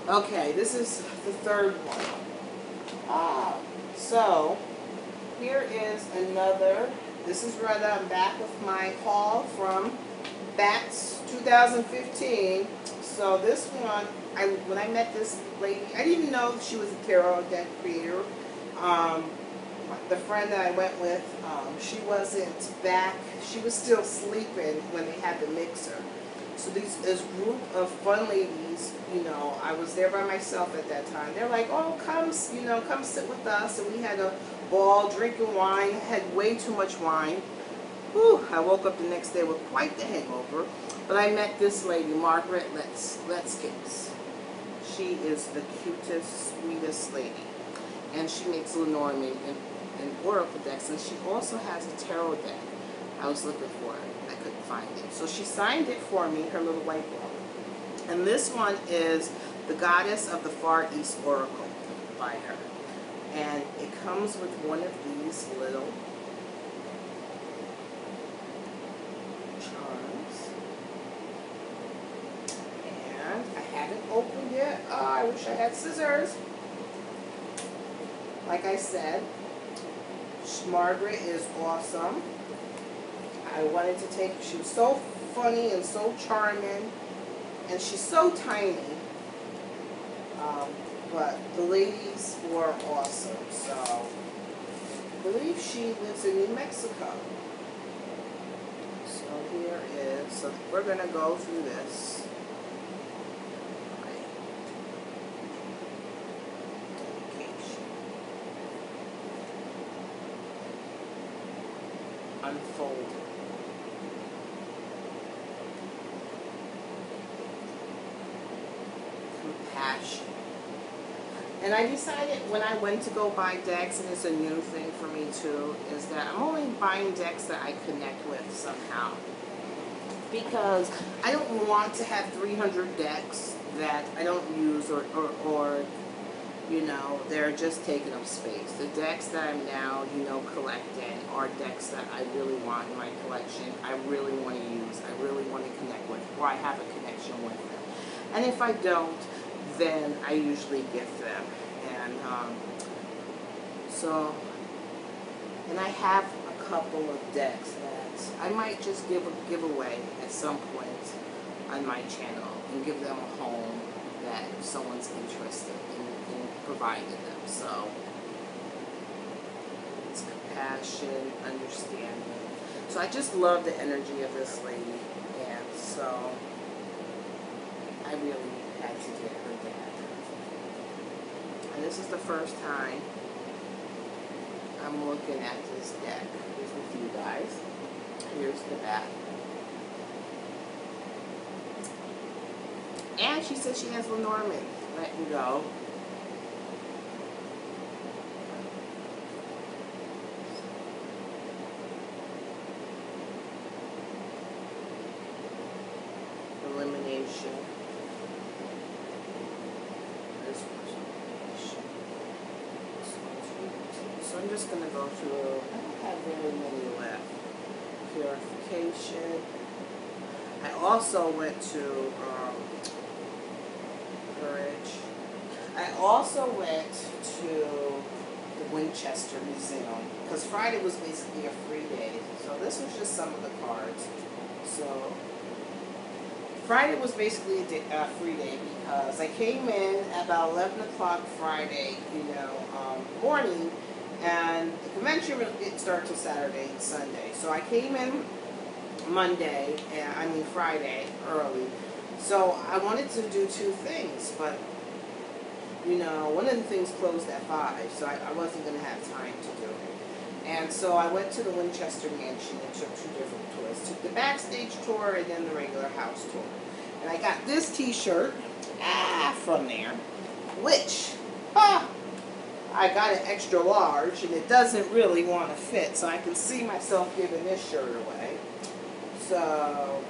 Okay, this is the third one. So here is another. This is right. I'm back with my haul from Bats 2015. So this one, when I met this lady, I didn't know she was a tarot deck creator. Um, the friend that I went with, she wasn't back. She was still sleeping when they had the mixer. So this group of fun ladies, I was there by myself at that time. They're like, oh, come sit with us. And we had a ball, drinking wine, had way too much wine. Whew, I woke up the next day with quite the hangover. But I met this lady, Margaret Letskins. She is the cutest, sweetest lady. And she makes Lenormand and oracle decks. And she also has a tarot deck. I was looking for it. I couldn't find it. So she signed it for me, her little white book. And this one is The Goddess of the Far East Oracle by her. And it comes with one of these little charms. And I haven't opened it. Oh, I wish I had scissors. Like I said, Margaret is awesome. I wanted to take, she was so funny and so charming, and she's so tiny, but the ladies were awesome. So I believe she lives in New Mexico. So here is, so we're going to go through this. Dedication. Unfolded. Compassion. And I decided when I went to go buy decks, and it's a new thing for me too, is that I'm only buying decks that I connect with somehow. Because I don't want to have 300 decks that I don't use or they're just taking up space. The decks that I'm now, collecting are decks that I really want in my collection. I really want to use. I really want to connect with, or I have a connection with them. And if I don't, then I usually gift them. And and I have a couple of decks that I might just give away at some point on my channel and give them a home that someone's interested in providing them. So it's compassion, understanding. So I just love the energy of this lady, and so I really had to get her deck. And this is the first time I'm looking at this deck. Here's with you guys. Here's the back. And she said she has Lenormand. Let me go. Elimination. So I'm just going to go through, I don't have very many left. Purification. I also went to Courage. I also went to the Winchester Museum, because Friday was basically a free day. So this was just some of the cards. So Friday was basically a free day because I came in about 11 o'clock Friday, morning, and the convention didn't start till Saturday and Sunday. So I came in Friday early. So I wanted to do two things, but one of the things closed at 5, so I wasn't going to have time to do it. And so I went to the Winchester Mansion and took 2 different tours. Took the backstage tour and then the regular house tour. And I got this t-shirt from there, which I got an extra large, and it doesn't really want to fit, so I can see myself giving this shirt away. So,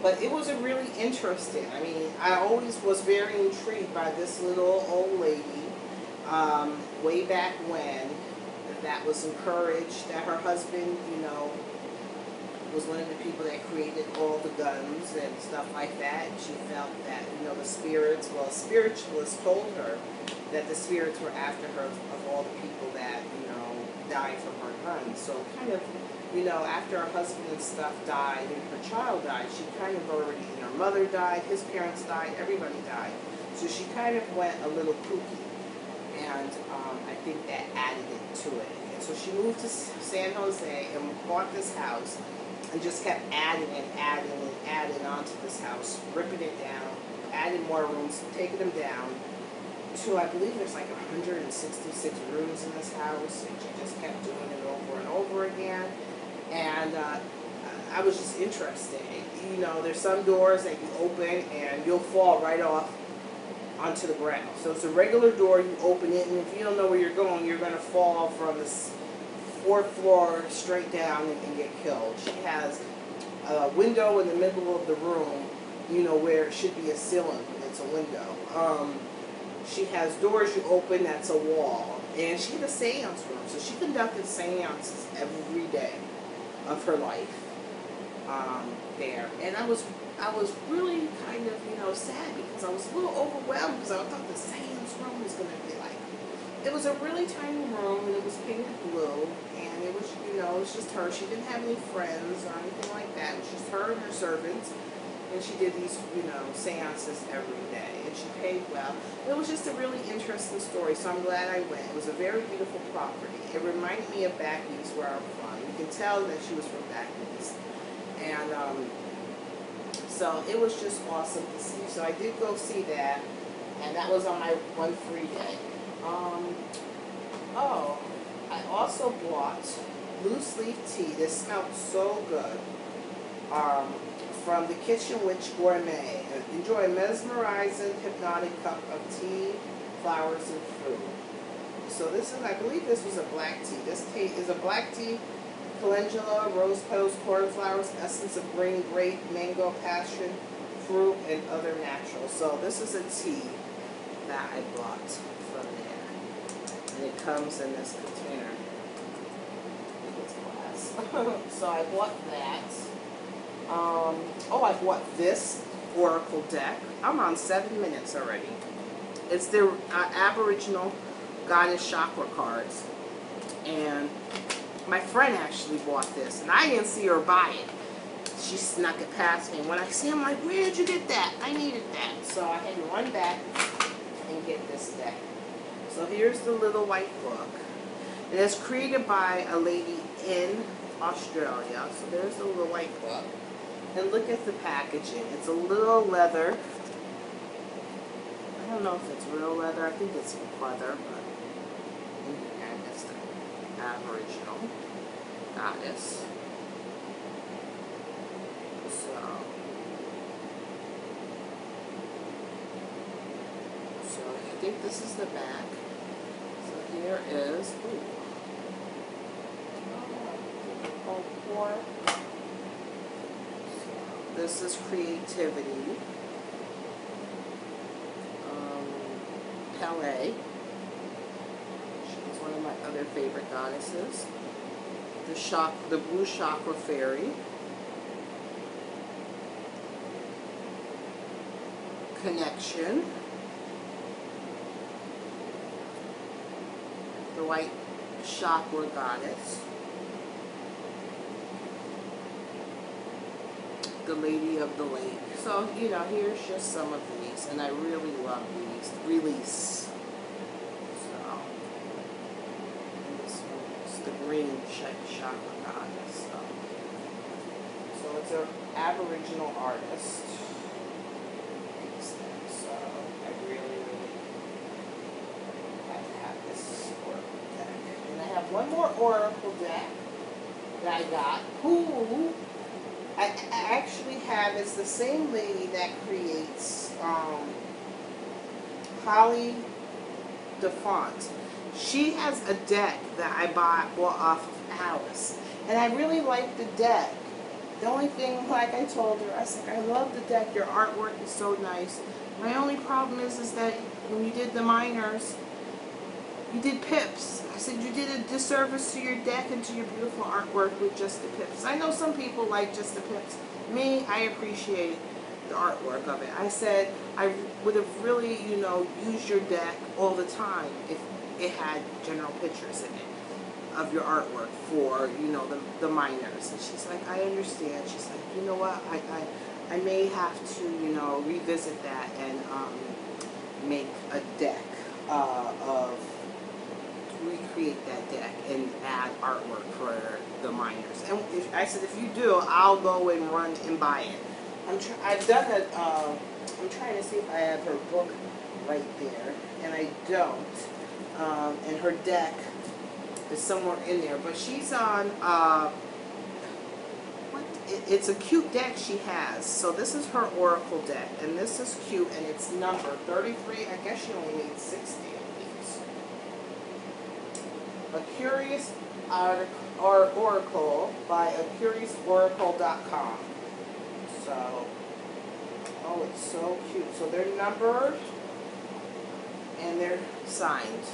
but it was really interesting. I mean, I always was very intrigued by this little old lady, way back when, that was encouraged, that her husband, was one of the people that created all the guns and stuff like that. And she felt that, the spirits, well, a spiritualist told her that the spirits were after her of all the people that, died from her guns. So kind of, after her husband and stuff died and her child died, she kind of already, her mother died, his parents died, everybody died. So she kind of went a little kooky. And I think that added it to it. And so she moved to San Jose and bought this house and just kept adding and adding and adding onto this house, ripping it down, adding more rooms, taking them down to, I believe there's like 166 rooms in this house, and she just kept doing it over and over again. And I was just interested. There's some doors that you open and you'll fall right off onto the ground. So it's a regular door, you open it, and if you don't know where you're going to fall from this 4th floor straight down and get killed. She has a window in the middle of the room, where it should be a ceiling, it's a window. She has doors you open, that's a wall. And she had a seance room, so she conducted seances every day of her life there. And I was really kind of, sad because I was a little overwhelmed because I thought the seance room was going to be like, it was a really tiny room and it was painted blue, and it was, it was just her. She didn't have any friends or anything like that. It was just her and her servants, and she did these, seances every day, and she paid well. It was just a really interesting story, so I'm glad I went. It was a very beautiful property. It reminded me of back east where I'm from. You can tell that she was from back east. And so it was just awesome to see. So I did go see that, and that was on my one free day. I also bought loose leaf tea. This smelled so good. From the Kitchen Witch Gourmet. Enjoy a mesmerizing, hypnotic cup of tea, flowers, and fruit. So this is, I believe this was a black tea. This tea is a black tea, calendula, rose petals, cornflowers, essence of green grape, mango, passion, fruit, and other naturals. So this is a tea that I bought from there. And it comes in this container. It's glass. So I bought that. I bought this Oracle deck. I'm on 7 minutes already. It's the Aboriginal Goddess Chakra cards. And my friend actually bought this, and I didn't see her buy it. She snuck it past me. When I see it, I'm like, where did you get that? I needed that. So I had to run back and get this deck. So here's the little white book. And it's created by a lady in Australia. So there's the little white book. And look at the packaging. It's a little leather. I don't know if it's real leather. I think it's leather, but and it's the Aboriginal Goddess. So I think this is the back. So here is this is creativity. Pele. She's one of my other favorite goddesses. The Blue Chakra Fairy. Connection. The White Chakra Goddess. The Lady of the Lake. So, here's just some of these, and I really love these. Release. So, and this one is the Green Chakra Goddess. So it's an Aboriginal artist. So, I really have to have this Oracle deck. And I have one more Oracle deck that I got. Who I actually have, it's the same lady that creates Holly DeFont. She has a deck that I bought off of Alice. And I really like the deck. The only thing, like I told her, I said, I love the deck. Your artwork is so nice. My only problem is that when you did the minors, you did pips. I said you did a disservice to your deck and to your beautiful artwork with just the pips. I know some people like just the pips. Me, I appreciate the artwork of it. I said I would have really, you know, used your deck all the time if it had general pictures in it of your artwork for, you know, the minors. And she's like, I understand. She's like, you know what, I may have to, you know, revisit that and make a deck of, recreate that deck and add artwork for the minors. And I said, if you do, I'll go and run and buy it. I've done it. I'm trying to see if I have her book right there, and I don't. And her deck is somewhere in there, but she's on. It's a cute deck she has. So this is her Oracle deck, and this is cute, and it's number 33. I guess she only made 60 of these. A Curious Oracle by acuriousoracle.com. So, oh, it's so cute. So they're numbered and they're signed.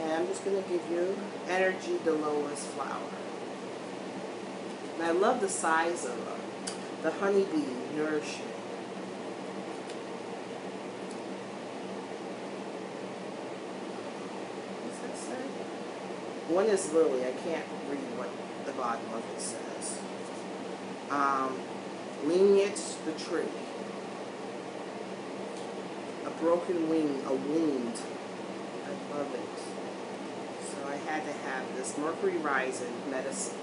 And I'm just going to give you Energy Dolores Flower. And I love the size of them. The Honeybee Nourishment. What's that say? One is Lily. I can't read what the bottom of it says. Lineage the tree. A broken wing, a wound. I love it. So I had to have this Mercury Rising medicine.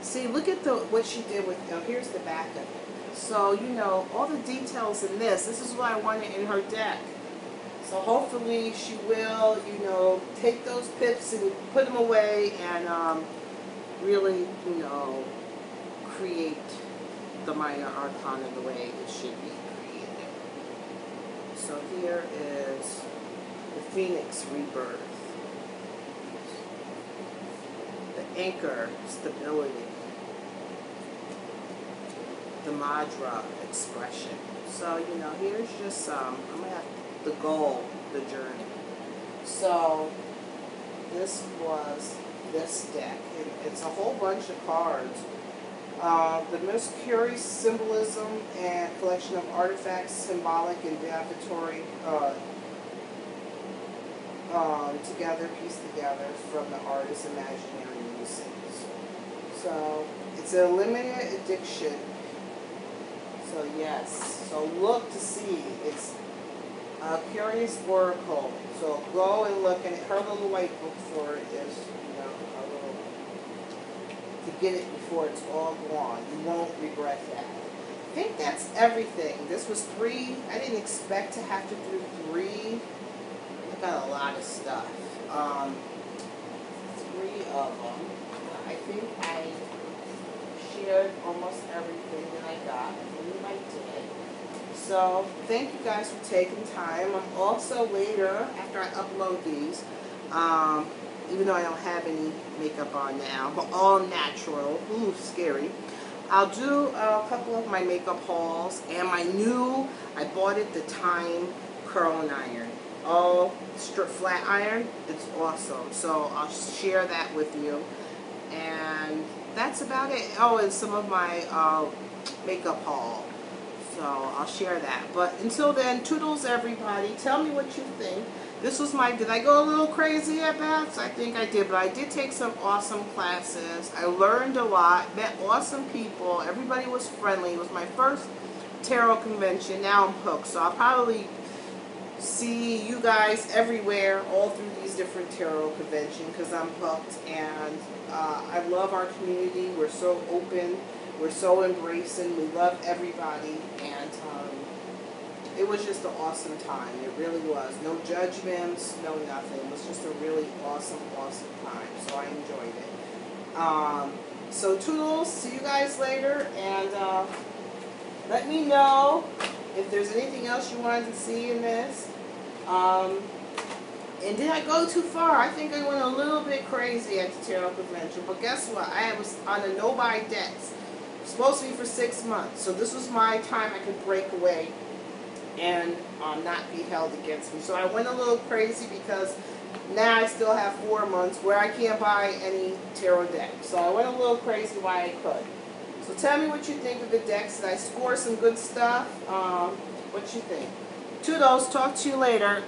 See, look at what she did with, here's the back of it. So, you know, all the details in this is what I wanted in her deck. So hopefully she will, you know, take those pips and put them away and really, you know, create the minor arcana the way it should be created. So here is the Phoenix Rebirth. The Anchor, Stability. The Madra, Expression. So, you know, here's just I'm going to have the goal, the journey. So, this was this deck. It's a whole bunch of cards. The most curious symbolism and collection of artifacts, symbolic and divinatory, together, pieced together from the artist's imaginary musings. So, it's a limited edition. So, yes. So, look to see. It's a Curious Oracle. So, go and look. And her little white book for it is, you know, a little, to get it before it's all gone. You won't regret that. I think that's everything. This was 3. I didn't expect to have to do 3. I got a lot of stuff. 3 of them. I think I shared almost everything that I got. I believe I did. So, thank you guys for taking time. I'm also later, after I upload these, even though I don't have any makeup on now, but all natural, ooh, scary, I'll do a couple of my makeup hauls, and my new, I bought it the Time Curling Iron. Oh, flat iron, it's awesome. So I'll share that with you. And that's about it. Oh, and some of my makeup haul. So I'll share that. But until then, toodles everybody. Tell me what you think. This was my, did I go a little crazy at bats? I think I did, but I did take some awesome classes. I learned a lot, met awesome people. Everybody was friendly. It was my first tarot convention. Now I'm hooked. So I'll probably see you guys everywhere, all through these different tarot conventions, because I'm hooked. And I love our community. We're so open. We're so embracing. We love everybody. And it was just an awesome time. It really was. No judgments, no nothing. It was just a really awesome, awesome time. So I enjoyed it. So toodles. See you guys later. And let me know if there's anything else you wanted to see in this. And did I go too far? I think I went a little bit crazy at the tarot convention. But guess what? I was on a no-buy debt. Supposed to be for 6 months. So this was my time I could break away and not be held against me. So I went a little crazy because now I still have 4 months where I can't buy any tarot deck. So I went a little crazy while I could. So tell me what you think of the decks. Did I score some good stuff? What you think? Toodles, talk to you later.